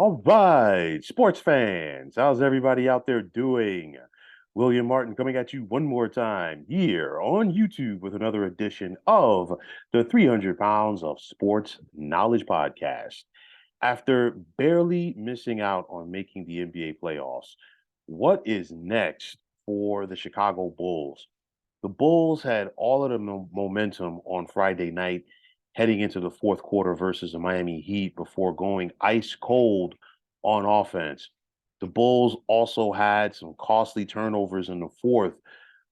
All right, sports fans, how's everybody out there doing? William Martin coming at you one more time here on YouTube with another edition of the 300 Pounds of Sports Knowledge Podcast. After barely missing out on making the NBA playoffs, what is next for the Chicago Bulls? The Bulls had all of the momentum on Friday night heading into the fourth quarter versus the Miami Heat before going ice cold on offense. The Bulls also had some costly turnovers in the fourth,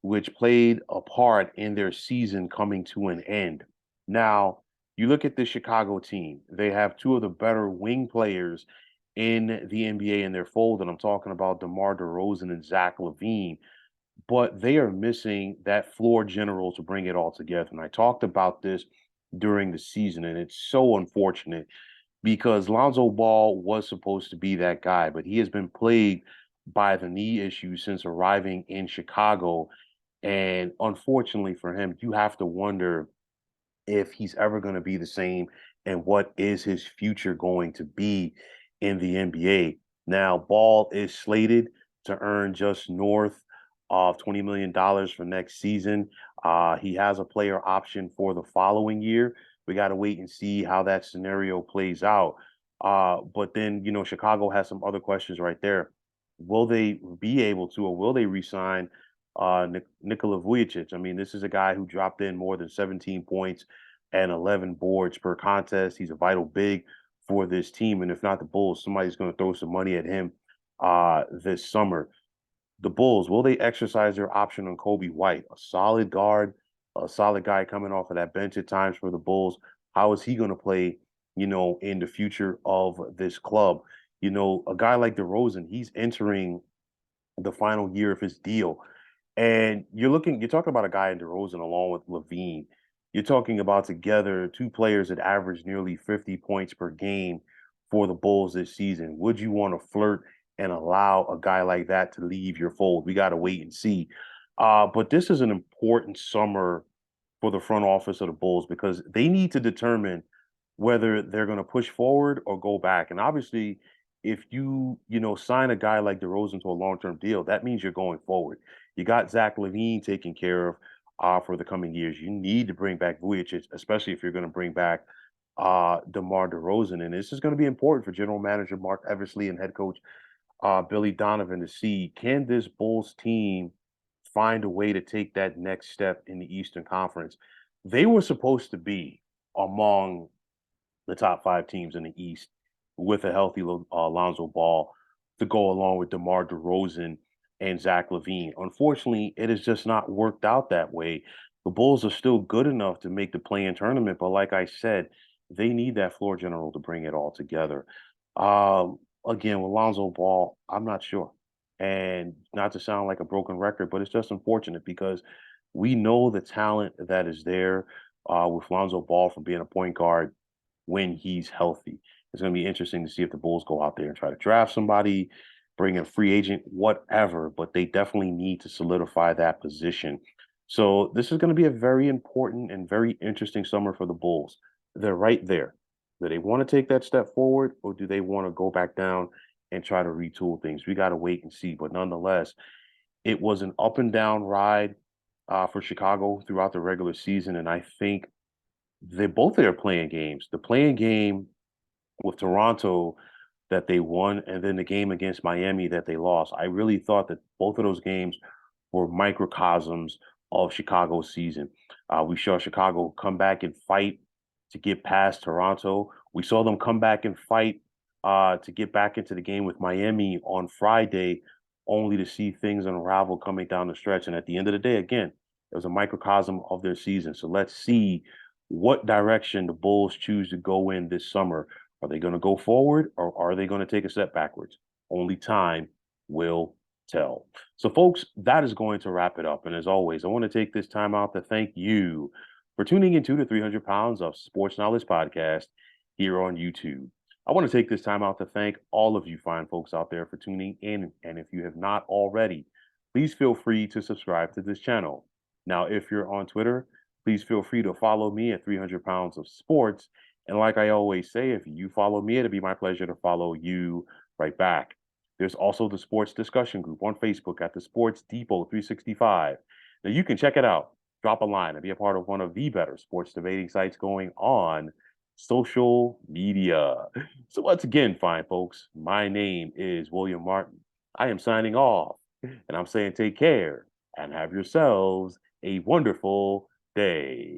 which played a part in their season coming to an end. Now, you look at the Chicago team, they have two of the better wing players in the NBA in their fold, and I'm talking about DeMar DeRozan and Zach LaVine, but they are missing that floor general to bring it all together. And I talked about this during the season, and it's so unfortunate because Lonzo Ball was supposed to be that guy, but he has been plagued by the knee issues since arriving in Chicago. And unfortunately for him, you have to wonder if he's ever going to be the same and what is his future going to be in the NBA. Now, Ball is slated to earn just north of $20 million for next season. He has a player option for the following year. We got to wait and see how that scenario plays out. But then, Chicago has some other questions right there. Will they be able to, or will they resign Nikola Vujic? I mean, this is a guy who dropped in more than 17 points and 11 boards per contest. He's a vital big for this team. And if not the Bulls, somebody's going to throw some money at him this summer. The Bulls, will they exercise their option on Kobe White? A solid guard, a solid guy coming off of that bench at times for the Bulls. How is he going to play, in the future of this club? A guy like DeRozan, he's entering the final year of his deal. And you're talking about a guy in DeRozan along with Levine. You're talking about together two players that average nearly 50 points per game for the Bulls this season. Would you want to flirt and allow a guy like that to leave your fold? We got to wait and see. But this is an important summer for the front office of the Bulls because they need to determine whether they're going to push forward or go back. And obviously, if you sign a guy like DeRozan to a long-term deal, that means you're going forward. You got Zach LaVine taken care of for the coming years. You need to bring back Vujic, especially if you're going to bring back DeMar DeRozan. And this is going to be important for General Manager Mark Eversley and head coach Billy Donovan to see, can this Bulls team find a way to take that next step in the Eastern Conference? They were supposed to be among the top five teams in the East with a healthy Lonzo Ball to go along with DeMar DeRozan and Zach LaVine. Unfortunately, it has just not worked out that way. The Bulls are still good enough to make the play-in tournament, but like I said, they need that floor general to bring it all together. Again, with Lonzo Ball, I'm not sure. And not to sound like a broken record, but it's just unfortunate because we know the talent that is there with Lonzo Ball from being a point guard when he's healthy. It's going to be interesting to see if the Bulls go out there and try to draft somebody, bring in a free agent, whatever, but they definitely need to solidify that position. So this is going to be a very important and very interesting summer for the Bulls. They're right there. Do they want to take that step forward or do they want to go back down and try to retool things? We got to wait and see. But nonetheless, it was an up and down ride for Chicago throughout the regular season. And I think they both of their playing games, the playing game with Toronto that they won, and then the game against Miami that they lost. I really thought that both of those games were microcosms of Chicago's season. We saw Chicago come back and fight to get past Toronto. We saw them come back and fight to get back into the game with Miami on Friday, only to see things unravel coming down the stretch. And at the end of the day, again, it was a microcosm of their season. So let's see what direction the Bulls choose to go in this summer. Are they going to go forward or are they going to take a step backwards? Only time will tell. So, folks, that is going to wrap it up. And as always, I want to take this time out to thank you for tuning into the 300 Pounds of Sports Knowledge podcast here on YouTube. I want to take this time out to thank all of you fine folks out there for tuning in. And if you have not already, please feel free to subscribe to this channel. Now, if you're on Twitter, please feel free to follow me at 300 Pounds of Sports. And like I always say, if you follow me, it'll be my pleasure to follow you right back. There's also the sports discussion group on Facebook at the Sports Depot 365. Now you can check it out, drop a line, and be a part of one of the better sports debating sites going on social media. So once again, fine folks, my name is William Martin. I am signing off, and I'm saying take care and have yourselves a wonderful day.